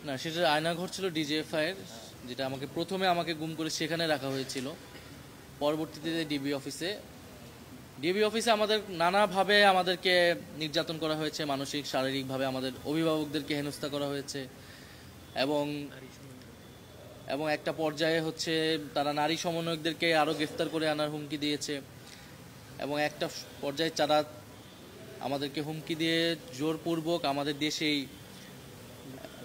না, সেটা আয়নাঘর ছিল ডিজিএফআই এর, যেটা প্রথমে আমাকে গুম করে সেখানে রাখা হয়েছিল। পরবর্তীতে ডিবি অফিসে আমাদের নানাভাবে আমাদেরকে নির্যাতন করা হয়েছে, মানসিক শারীরিকভাবে আমাদের অভিভাবকদেরকে হেনস্থা করা হয়েছে, এবং এবং একটা পর্যায়ে তারা নারী সমন্বয়কদেরকে আরও গ্রেফতার করে আনার হুমকি দিয়েছে, এবং একটা পর্যায়ে তারা আমাদেরকে হুমকি দিয়ে জোরপূর্বক আমাদের দেশেই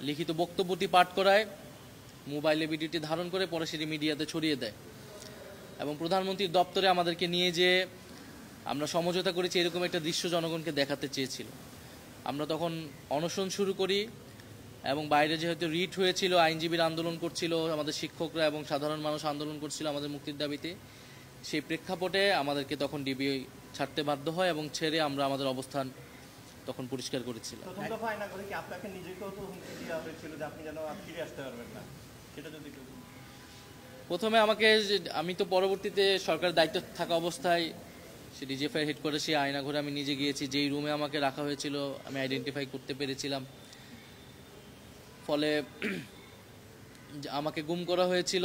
লিখিত বক্তব্যটি পাঠ করায়, মোবাইলে ভিডিওটি ধারণ করে পরে সেটি মিডিয়াতে ছড়িয়ে দেয়, এবং প্রধানমন্ত্রীর দপ্তরে আমাদেরকে নিয়ে যে আমরা সমঝোতা করেছি এরকম একটা দৃশ্য জনগণকে দেখাতে চেয়েছিল। আমরা তখন অনশন শুরু করি, এবং বাইরে যেহেতু রিট হয়েছিল, আইনজীবীরা আন্দোলন করছিল, আমাদের শিক্ষকরা এবং সাধারণ মানুষ আন্দোলন করছিল আমাদের মুক্তির দাবিতে, সেই প্রেক্ষাপটে আমাদেরকে তখন ডিবি ছাড়তে বাধ্য হয়, এবং ছেড়ে আমরা আমাদের অবস্থান তখন পরিষ্কার করেছিলাম। প্রথমে আমি তো পরবর্তীতে সরকারের দায়িত্ব থাকা অবস্থায় সে ডিজিএফআই হেডকোয়ার্টার সেই আয়নাঘরে আমি নিজে গিয়েছি, যেই রুমে আমাকে রাখা হয়েছিল আমি আইডেন্টিফাই করতে পেরেছিলাম। ফলে আমাকে গুম করা হয়েছিল,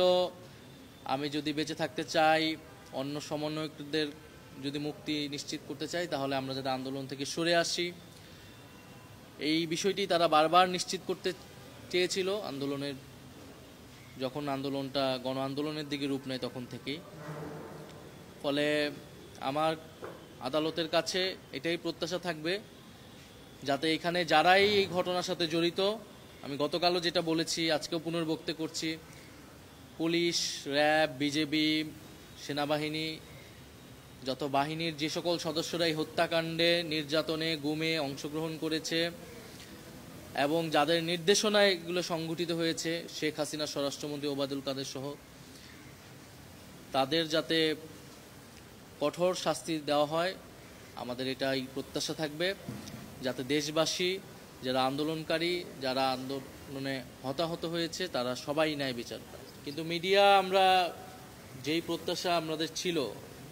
আমি যদি বেঁচে থাকতে চাই, অন্য সমন্বয়কদের যদি মুক্তি নিশ্চিত করতে চাই, তাহলে আমরা যাতে আন্দোলন থেকে সরে আসি, এই বিষয়টি তারা বারবার নিশ্চিত করতে চেয়েছিল যখন আন্দোলনটা গণ আন্দোলনের দিকে রূপ নেয় তখন থেকেই। ফলে আমার আদালতের কাছে এটাই প্রত্যাশা থাকবে, যাতে এখানে যারাই এই ঘটনার সাথে জড়িত, আমি গতকালও যেটা বলেছি আজকেও পুনর্বক্তি করছি, পুলিশ, র্যাব, বিজেপি, সেনাবাহিনী, যত বাহিনীর যে সকল সদস্যরা এই হত্যাকাণ্ডে, নির্যাতনে, গুমে অংশগ্রহণ করেছে এবং যাদের নির্দেশনায় এগুলো সংঘটিত হয়েছে, শেখ হাসিনা, স্বরাষ্ট্রমন্ত্রী ওবায়দুল কাদের সহ, তাদের যাতে কঠোর শাস্তি দেওয়া হয়, আমাদের এটাই প্রত্যাশা থাকবে, যাতে দেশবাসী, যারা আন্দোলনকারী, যারা আন্দোলনে হতাহত হয়েছে, তারা সবাই ন্যায় বিচার পায়। কিন্তু মিডিয়া, আমরা যেই প্রত্যাশা আমাদের ছিল,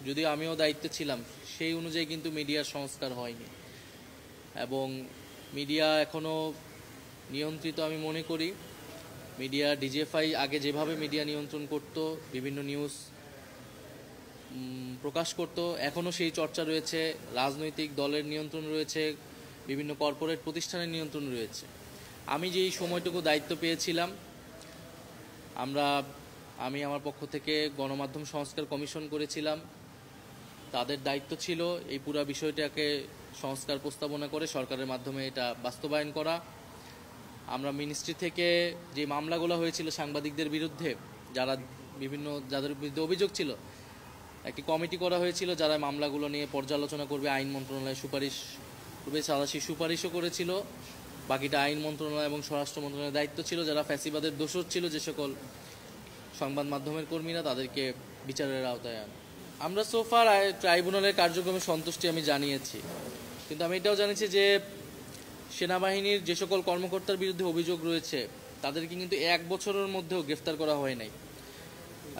যদিও আমিও দায়িত্বে ছিলাম, সেই অনুযায়ী কিন্তু মিডিয়ার সংস্কার হয়নি, এবং মিডিয়া এখনও নিয়ন্ত্রিত আমি মনে করি। মিডিয়া, ডিজিএফআই আগে যেভাবে মিডিয়া নিয়ন্ত্রণ করত, বিভিন্ন নিউজ প্রকাশ করত, এখনও সেই চর্চা রয়েছে। রাজনৈতিক দলের নিয়ন্ত্রণ রয়েছে, বিভিন্ন কর্পোরেট প্রতিষ্ঠানের নিয়ন্ত্রণ রয়েছে। আমি যেই সময়টুকু দায়িত্ব পেয়েছিলাম, আমি আমার পক্ষ থেকে গণমাধ্যম সংস্কার কমিশন করেছিলাম। তাদের দায়িত্ব ছিল এই পুরো বিষয়টাকে সংস্কার প্রস্তাবনা করে সরকারের মাধ্যমে এটা বাস্তবায়ন করা। আমরা মিনিস্ট্রি থেকে যে মামলাগুলো হয়েছিল সাংবাদিকদের বিরুদ্ধে, যাদের বিরুদ্ধে অভিযোগ ছিল, একটি কমিটি করা হয়েছিল যারা মামলাগুলো নিয়ে পর্যালোচনা করবে। আইন মন্ত্রণালয় সুপারিশ করবে, সেই সুপারিশও করেছিল। বাকিটা আইন মন্ত্রণালয় এবং স্বরাষ্ট্র মন্ত্রণালয়ের দায়িত্ব ছিল। যারা ফ্যাসিবাদের দোষর ছিল, যে সকল সংবাদ মাধ্যমের কর্মীরা, তাদেরকে বিচারের আওতায় আনা। আমরা সোফার ট্রাইব্যুনালের কার্যক্রমে সন্তুষ্টি আমি জানিয়েছি, কিন্তু আমি এটাও জানিয়েছি যে সেনাবাহিনীর যে সকল কর্মকর্তার বিরুদ্ধে অভিযোগ রয়েছে, তাদেরকে কিন্তু 1 বছরের মধ্যেও গ্রেফতার করা হয় নাই,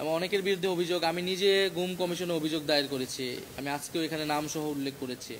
এবং অনেকের বিরুদ্ধে অভিযোগ, আমি নিজে গুম কমিশনে অভিযোগ দায়ের করেছি, আমি আজকেও এখানে নাম সহ উল্লেখ করেছি।